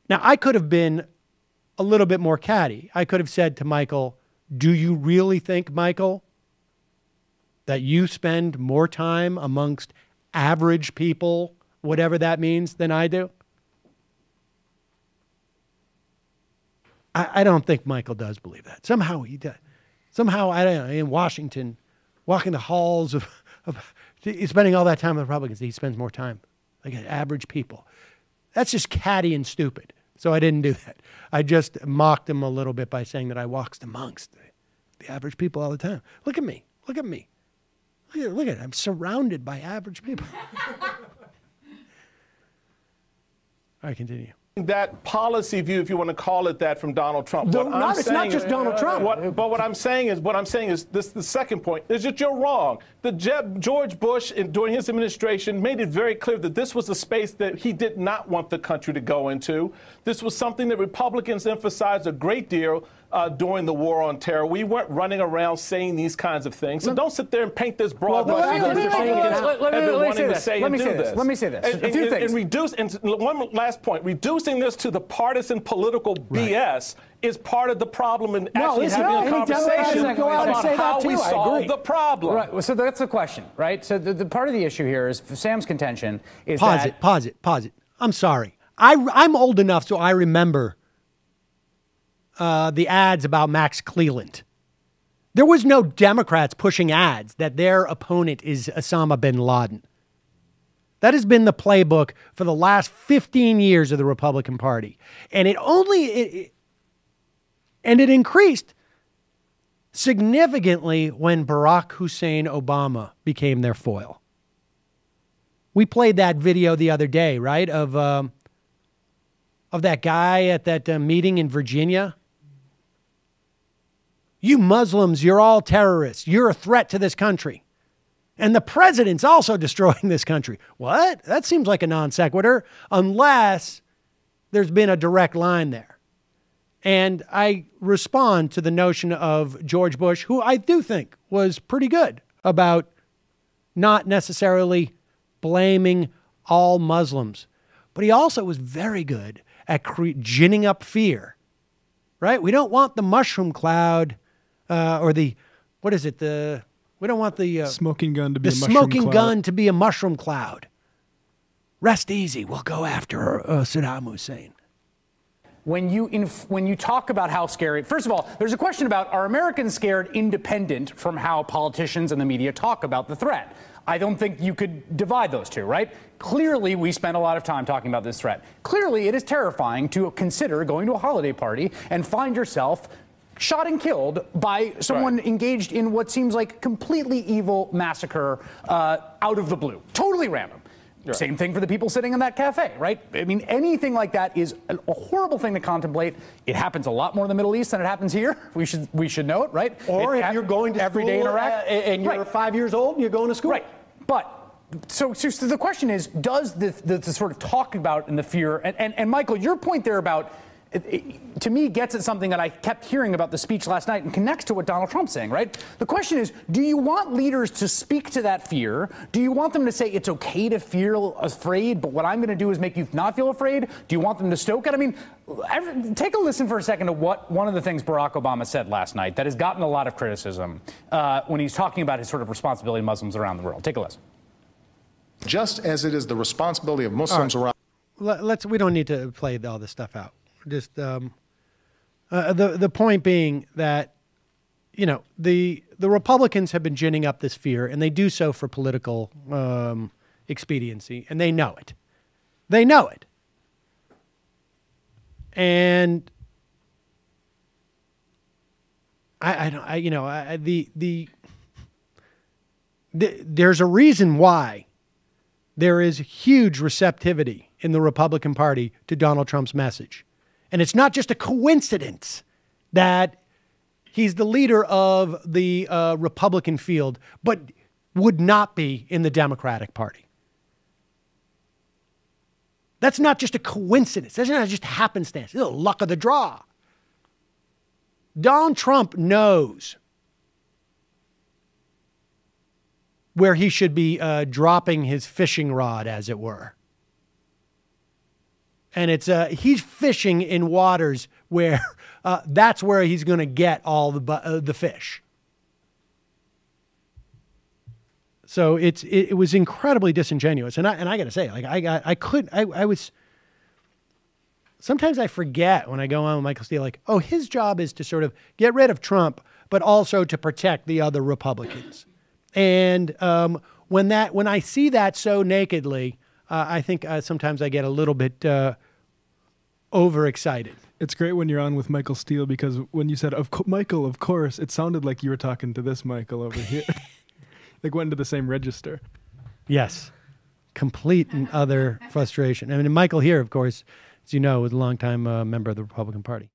Now, I could have been a little bit more catty. I could have said to Michael, do you really think, Michael, that you spend more time amongst average people, whatever that means, than I do? I don't think Michael does believe that. Somehow he does. Somehow, I don't know, in Washington, walking the halls of he's spending all that time with Republicans. He spends more time like average people. That's just catty and stupid. So I didn't do that. I just mocked him a little bit by saying that I walked amongst the average people all the time. Look at me. Look at me. Look at it. I'm surrounded by average people. All right, continue. That policy view, if you want to call it that, from Donald Trump. It's not just Donald Trump. But what I'm saying is this: the second point is that you're wrong. George Bush, during his administration, made it very clear that this was a space that he did not want the country to go into. This was something that Republicans emphasized a great deal during the war on terror. We weren't running around saying these kinds of things. So don't sit there and paint this broad brush. Let me say this. A few things. And one last point. Reducing this to the partisan political BS is part of the problem in actually having a conversation about how we solve the problem. Right. So that's the question, right? So the part of the issue here is Sam's contention is Pause it. I'm sorry. I'm old enough so I remember the ads about Max Cleland. There was no Democrats pushing ads that their opponent is Osama bin Laden. That has been the playbook for the last 15 years of the Republican Party. And it increased significantly when Barack Hussein Obama became their foil. We played that video the other day, right, of that guy at that meeting in Virginia. You Muslims, you're all terrorists. You're a threat to this country. And the president's also destroying this country. What? That seems like a non sequitur, unless there's been a direct line there. And I respond to the notion of George Bush, who I do think was pretty good about not necessarily blaming all Muslims. But he also was very good at ginning up fear, right? We don't want the mushroom cloud or the, what is it? We don't want the smoking gun to be a mushroom cloud. Rest easy. We'll go after Saddam Hussein. When you talk about how scary, first of all, there's a question about, are Americans scared independent from how politicians and the media talk about the threat? I don't think you could divide those two, right? Clearly, we spend a lot of time talking about this threat. Clearly, it is terrifying to consider going to a holiday party and find yourself shot and killed by someone engaged in what seems like completely evil massacre out of the blue. Totally random. Right. Same thing for the people sitting in that cafe, right? I mean, anything like that is a horrible thing to contemplate. It happens a lot more in the Middle East than it happens here. We should know it, right? Or if you're going to every school day in Iraq and you're 5 years old and you're going to school. Right. But so the question is, does the sort of talk about and the fear, and Michael, your point there about, to me, gets at something that I kept hearing about the speech last night and connects to what Donald Trump's saying, right? The question is, do you want leaders to speak to that fear? Do you want them to say it's okay to feel afraid, but what I'm going to do is make you not feel afraid? Do you want them to stoke it? I mean, take a listen for a second to what one of the things Barack Obama said last night that has gotten a lot of criticism when he's talking about his sort of responsibility to Muslims around the world. Take a listen. Just as it is the responsibility of Muslims around. We don't need to play all this stuff out. Just the point being that, you know, the Republicans have been ginning up this fear, and they do so for political expediency, and they know it. They know it. And there's a reason why there is huge receptivity in the Republican Party to Donald Trump's message. And it's not just a coincidence that he's the leader of the Republican field, but would not be in the Democratic Party. That's not just a coincidence. That's not just happenstance. It's the luck of the draw. Donald Trump knows where he should be dropping his fishing rod, as it were. And it's he's fishing in waters where that's where he's going to get all the fish. So it was incredibly disingenuous, and I got to say, like I was. Sometimes I forget when I go on with Michael Steele, like, oh, his job is to sort of get rid of Trump, but also to protect the other Republicans. And when I see that so nakedly, I think sometimes I get a little bit overexcited. It's great when you're on with Michael Steele, because when you said, Michael, of course, it sounded like you were talking to this Michael over here. Like went into the same register. Yes. Complete and utter frustration. I mean, Michael here, of course, as you know, was a longtime member of the Republican Party.